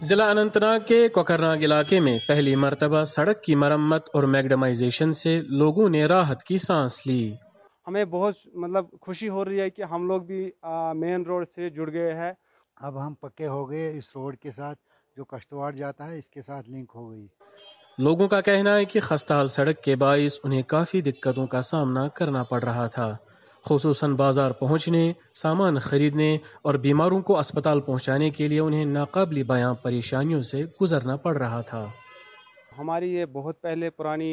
ضلع اننتناگ کے کوکرناگ علاقے میں پہلی مرتبہ سڑک کی مرمت اور میگڈمائزیشن سے لوگوں نے راحت کی سانس لی۔ ہمیں بہت خوشی ہو رہی ہے کہ ہم لوگ بھی مین روڈ سے جڑ گئے ہیں۔ اب ہم پکے ہو گئے اس روڈ کے ساتھ، جو کشتواڑ جاتا ہے اس کے ساتھ لنک ہو گئی۔ لوگوں کا کہنا ہے کہ خستہ حال سڑک کے باعث انہیں کافی دقتوں کا سامنا کرنا پڑ رہا تھا، خصوصاً بازار پہنچنے، سامان خریدنے اور بیماروں کو اسپتال پہنچانے کے لیے انہیں ناقابل بیاں پریشانیوں سے گزرنا پڑ رہا تھا۔ ہماری یہ بہت پہلے پرانی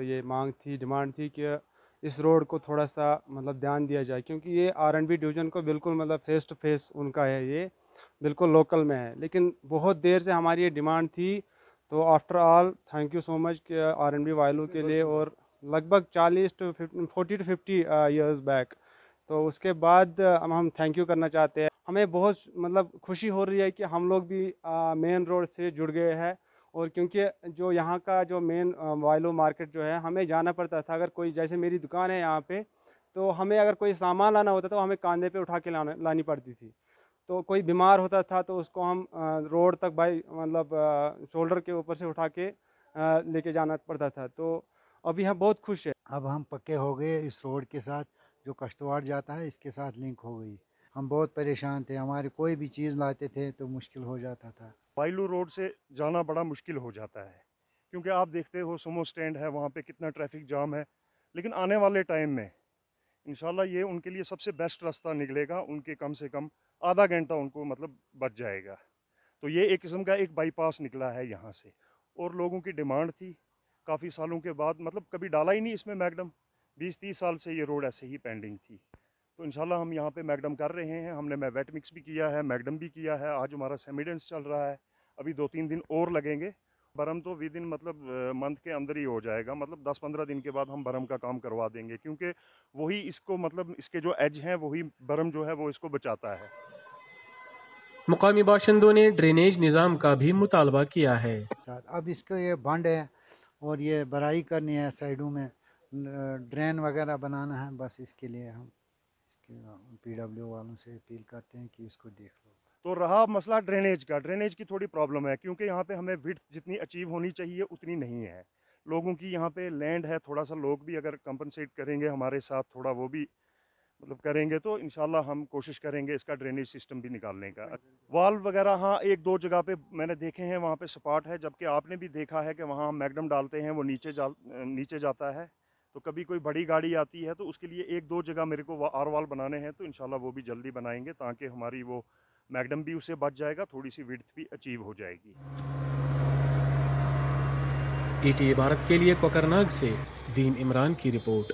یہ مانگ تھی، ڈیمانڈ تھی کہ اس روڈ کو تھوڑا سا دھیان دیا جائے، کیونکہ یہ R&B ڈویژن کو بالکل فیس ٹو فیس ان کا ہے، یہ بالکل لوکل میں ہے، لیکن بہت دیر سے ہماری یہ ڈیمانڈ تھی۔ تو after all thank you so much کہ R&B والوں کے لیے، اور لگ بھگ 40 to 50 ایئرز بیک، تو اس کے بعد ہم تھینک یو کرنا چاہتے ہیں۔ ہمیں بہت خوشی ہو رہی ہے کہ ہم لوگ بھی مین روڈ سے جڑ گئے ہیں، اور کیونکہ جو یہاں کا جو مین وائلو مارکیٹ جو ہے، ہمیں جانا پڑتا تھا، اگر کوئی جیسے میری دکان ہے یہاں پہ، تو ہمیں اگر کوئی سامان لانا ہوتا تو ہمیں کاندھے پہ اٹھا کے لانی پڑتی تھی، تو کوئی بیمار ہوتا تھا تو اس کو ہم روڈ تک شولڈر کے اوپر سے اٹھا کے لے کے جانا پڑتا تھا۔ تو ابھی ہم بہت خوش ہیں۔ اب ہم پکے ہو گئے اس روڈ کے ساتھ، جو کشتواڑ جاتا ہے اس کے ساتھ لنک ہو گئی۔ ہم بہت پریشان تھے، ہمارے کوئی بھی چیز لاتے تھے تو مشکل ہو جاتا تھا۔ وائلو روڈ سے جانا بڑا مشکل ہو جاتا ہے، کیونکہ آپ دیکھتے ہو سومو سٹینڈ ہے، وہاں پہ کتنا ٹریفک جام ہے، لیکن آنے والے ٹائم میں انشاءاللہ یہ ان کے لیے سب سے بیسٹ راستہ نکلے گا، ان کے کم سے کم آدھا گھنٹہ ان کو بچ جائے گا۔ تو یہ ایک قسم کا ایک بائی پاس نکلا ہے یہاں سے، اور لوگوں کی ڈیمانڈ تھی کافی سالوں کے بعد، کبھی ڈالا ہی نہیں اس میں میگڈم، 20-30 سال سے یہ روڈ ایسے ہی پینڈنگ تھی۔ تو انشاءاللہ ہم یہاں پہ میگڈم کر رہے ہیں، ہم نے ویٹ مکس بھی کیا ہے، میگڈم بھی کیا ہے، آج ہمارا سیمیڈنس چل رہا ہے، ابھی 2-3 دن اور لگیں گے۔ برم تو ود ان منتھ کے اندر ہی ہو جائے گا، 10-15 دن کے بعد ہم برم کا کام کروا دیں گے، کیونکہ وہی اس کو اس کے جو ایج ہیں وہی برم جو ہے وہ اس کو بچاتا ہے۔ مقامی باشندوں نے ڈرینیج نظام کا بھی مطالبہ کیا ہے۔ اب اس کو یہ بند ہے اور یہ بڑائی کرنی ہے، سائڈوں میں ڈرین وغیرہ بنانا ہے، بس اس کے لیے ہم PW والوں سے اپیل کرتے ہیں کہ اس کو دیکھ لو۔ تو رہا مسئلہ ڈرینیج کی تھوڑی پرابلم ہے، کیونکہ یہاں پہ ہمیں وڈتھ جتنی اچیو ہونی چاہیے اتنی نہیں ہے، لوگوں کی یہاں پہ لینڈ ہے، تھوڑا سا لوگ بھی اگر کمپنسیٹ کریں گے ہمارے ساتھ، تھوڑا وہ بھی کریں گے، تو انشاءاللہ ہم کوشش کریں گے اس کا ڈرینیج سسٹم بھی نکالنے کا۔ وال وغیرہ ہاں 1-2 جگہ پہ میں نے دیکھے ہیں، وہاں پہ سپاٹ ہے، جبکہ آپ نے بھی دیکھا ہے کہ وہاں ہم میگڈم ڈالتے ہیں وہ نیچے جاتا ہے، تو کبھی کوئی بڑی گاڑی آتی ہے تو اس کے لیے 1-2 جگہ میرے کو آر وال بنانے ہیں، تو انشاءاللہ وہ بھی جلدی بنائیں گے، تاکہ ہماری وہ میگڈم بھی اسے بچ جائے گا، تھوڑی سی وڈتھ بھی اچیو ہو جائے گی۔ ET بھارت کے لیے کوکرناگ سے دین عمران کی رپورٹ۔